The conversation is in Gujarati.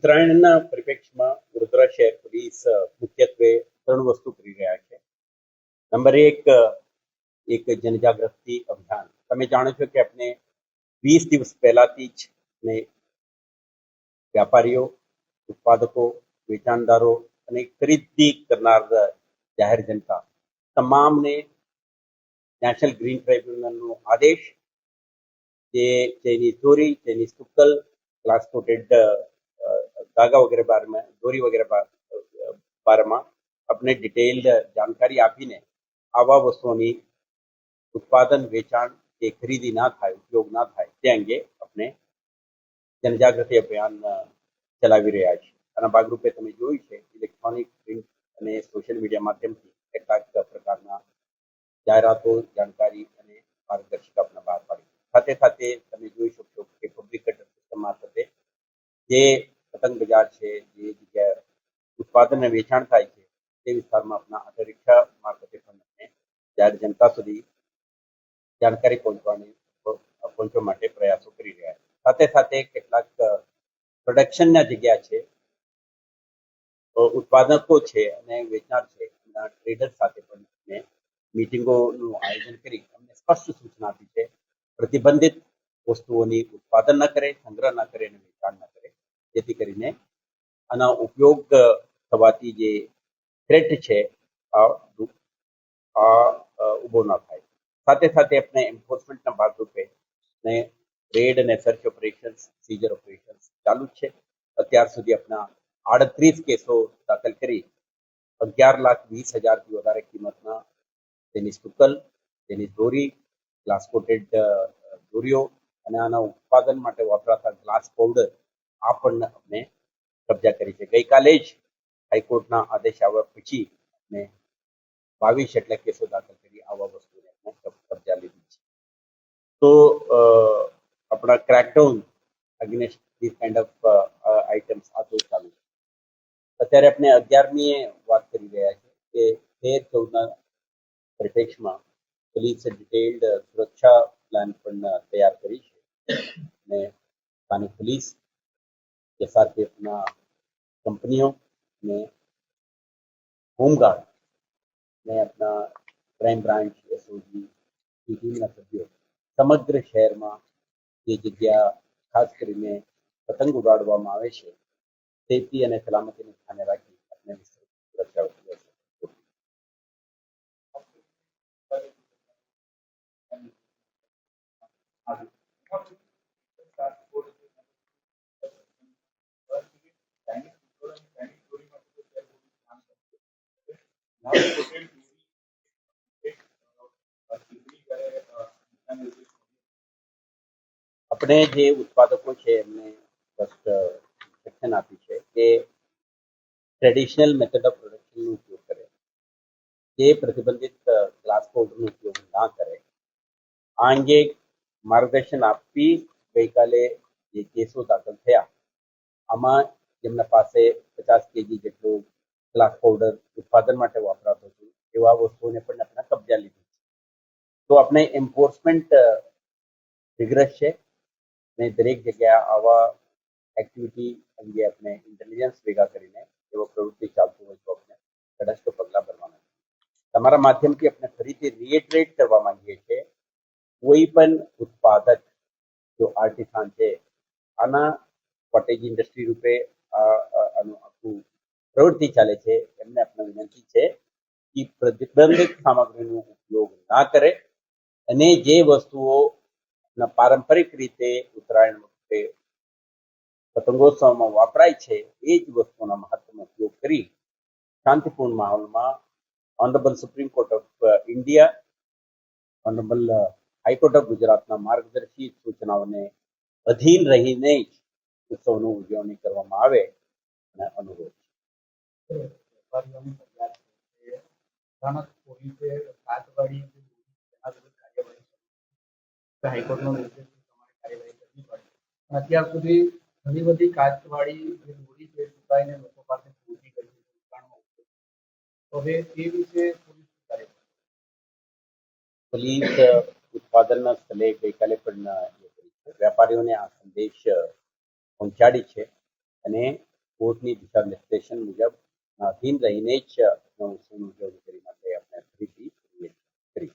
ઉત્તરાયણના પરિપ્રેક્ષમાં વડોદરા શહેર પોલીસ મુખ્યત્વે 3 વસ્તુ કરી રહ્યા છે. નંબર 1, એક જનજાગૃતિ અભિયાન. તમે જાણો છો કે આપણે 20 દિવસ પહેલાથી જ વ્યાપારીઓ, ઉત્પાદકો, વેચાણદારો અને ખરીદી કરનાર જાહેર જનતા તમામને નેશનલ ગ્રીન ટ્રાઇબ્યુનલનો આદેશ જે ચાઇનીઝ દોરી, ચાઇનીઝ તુક્કલ, ગ્લાસ કોટેડ धागा वगैरह बारे में, दोरी वगैरह बारेમાં આપણે ડિટેલ જાણકારી આપીને આવા વસ્તુઓની ઉત્પાદન, વેચાણ કે ખરીદી ના થાય, ઉપયોગ ના થાય તે અંગે આપણે જનજાગૃતિ અભિયાન ચલાવી રહ્યા છીએ. આના ભાગરૂપે તમે જોયું છે ઇલેક્ટ્રોનિક, પ્રિન્ટ અને સોશિયલ મીડિયા માધ્યમથી કેટલાક પ્રકારના જાહેરાતો, જાણકારી અને માર્ગદર્શિકા આપણે બહાર પાડી. સાથે સાથે તમે જોઈ શકશો કે પબ્લિક એડ્રેસ સિસ્ટમ મારફતે જે પતંગ બજાર છે, જે જગ્યાએ ઉત્પાદન અને વેચાણ થાય છે તે વિસ્તારમાં આપણા ઓટો રિક્ષા મારફતે પણ આપણે જાહેર જનતા સુધી જાણકારી પહોંચવા માટે પ્રયાસો કરી રહ્યા છે. સાથે સાથે કેટલાક પ્રોડક્શનના જગ્યા છે, ઉત્પાદકો છે અને વેચનાર છે, એના ટ્રેડર સાથે પણ આપણે મીટિંગોનું આયોજન કરી અમને સ્પષ્ટ સૂચના આપી છે પ્રતિબંધિત વસ્તુઓની ઉત્પાદન ન કરે, સંગ્રહ ન કરે અને વેચાણ ન કરે, જેથી કરીને આના ઉપયોગ થવાથી જે થ્રેટ છે ઊભો ન થાય. સાથે સાથે આપણે એન્ફોર્સમેન્ટના ભાગરૂપે રેડ અને સર્ચ ઓપરેશન્સ, સીઝર ઓપરેશન્સ ચાલુ જ છે. અત્યાર સુધી આપણા 38 કેસો દાખલ કરી 11,20,000થી વધારે કિંમતના ચાઇનીઝ તુક્કલ, ચાઇનીઝ દોરી, ગ્લાસ કોટેડ દોરીઓ અને આના ઉત્પાદન માટે વપરાતા ગ્લાસ પાવડર આ પણ આપણે કબજા કરી છે. ગઈકાલે જ હાઈકોર્ટના આદેશ આવ્યા પછી આપણે 22 જેટલા કેસો દાખલ કરી આવા વસ્તુને આપણે કબજા લીધી છે. તો આપણા crackdown against this kind of items આ તો ચાલુ છે. અત્યારે આપણે 11મીએ વાત કરી રહ્યા છે કે 13-14ના પરિપ્રેક્ષમાં પોલીસે ડિટેલ્ડ સુરક્ષા પ્લાન પણ તૈયાર કરી છે અને સ્થાનિક પોલીસ, એસઆરપીએફના કંપનીઓ અને હોમગાર્ડ ને આપણા ક્રાઇમ બ્રાન્ચ, એસઓજી ટીમના સભ્યો સમગ્ર શહેરમાં જે જગ્યા ખાસ કરીને પતંગ ઉડાડવામાં આવે છે સેફટી અને સલામતીને ધ્યાને રાખી આપણે સુરક્ષા આપણે જે ઉત્પાદકો છે એમને ઇન્સ્ટ્રક્શન આપી છે કે ટ્રેડિશનલ મેથડ ઓફ પ્રોડક્શનનો ઉપયોગ કરે, જે પ્રતિબંધિત ગ્લાસ પાવડરનો ઉપયોગ ના કરે. આ અંગે માર્ગદર્શન આપી ગઈકાલે જે કેસો દાખલ થયા આમાં જેમના પાસે 50 કેજી જેટલું ગ્લાસ પાવડર ઉત્પાદન માટે વપરાતો હતું એવા વસ્તુઓને પણ આપણે કબજા લીધી છે. તો આપણે એન્ફોર્સમેન્ટ વિગ્રસ છે અને દરેક જગ્યાએ આવા એક્ટિવિટી અંગે આપણે ઇન્ટેલિજન્સ ભેગા કરીને એવો પ્રવૃત્તિ ચાલતું હોય તો આપણે તટસ્થ પગલાં ભરવાના છે. તમારા માધ્યમથી આપણે ફરીથી રીએટરેટ કરવા માંગીએ છીએ કોઈ પણ ઉત્પાદક જો આર્ટિસાન છે આના કોટેજ ઇન્ડસ્ટ્રી રૂપે આનું આખું પ્રવૃત્તિ ચાલે છે એમને આપણે વિનંતી છે કે પ્રતિબંધિત સામગ્રીનો ઉપયોગ ના કરે અને જે વસ્તુઓ પારંપરિક રીતે ઉત્તરાયણ વખતે પતંગોત્સવમાં વાપરાય છે એ જ વસ્તુના મહત્વનો ઉપયોગ કરી શાંતિપૂર્ણ માહોલમાં honourable supreme court of India, honourable high court of ગુજરાતના માર્ગદર્શિત સૂચનાઓને અધીન રહીને જ ઉત્સવની ઉજવણી કરવામાં આવે અને અનુરોધ હાઈકોર્ટનો નિર્દેશ કાર્યવાહી કરવી પડે. અત્યાર સુધી ઘણી બધી કાચવાળી જે દોરી છે સુકાઈને લોકો પાસે પહોંચી ગઈ છે દુકાનમાં. હવે એ વિશે પોલીસ ઉત્પાદનના સ્થળે ગઈકાલે પણ વેપારીઓને આ સંદેશ પહોંચાડી છે અને કોર્ટની દિશા નિર્દેશન મુજબ અધીન રહીને જ નવોત્સવની ઉજવણી કરી માટે આપણે ફરીથી કરી.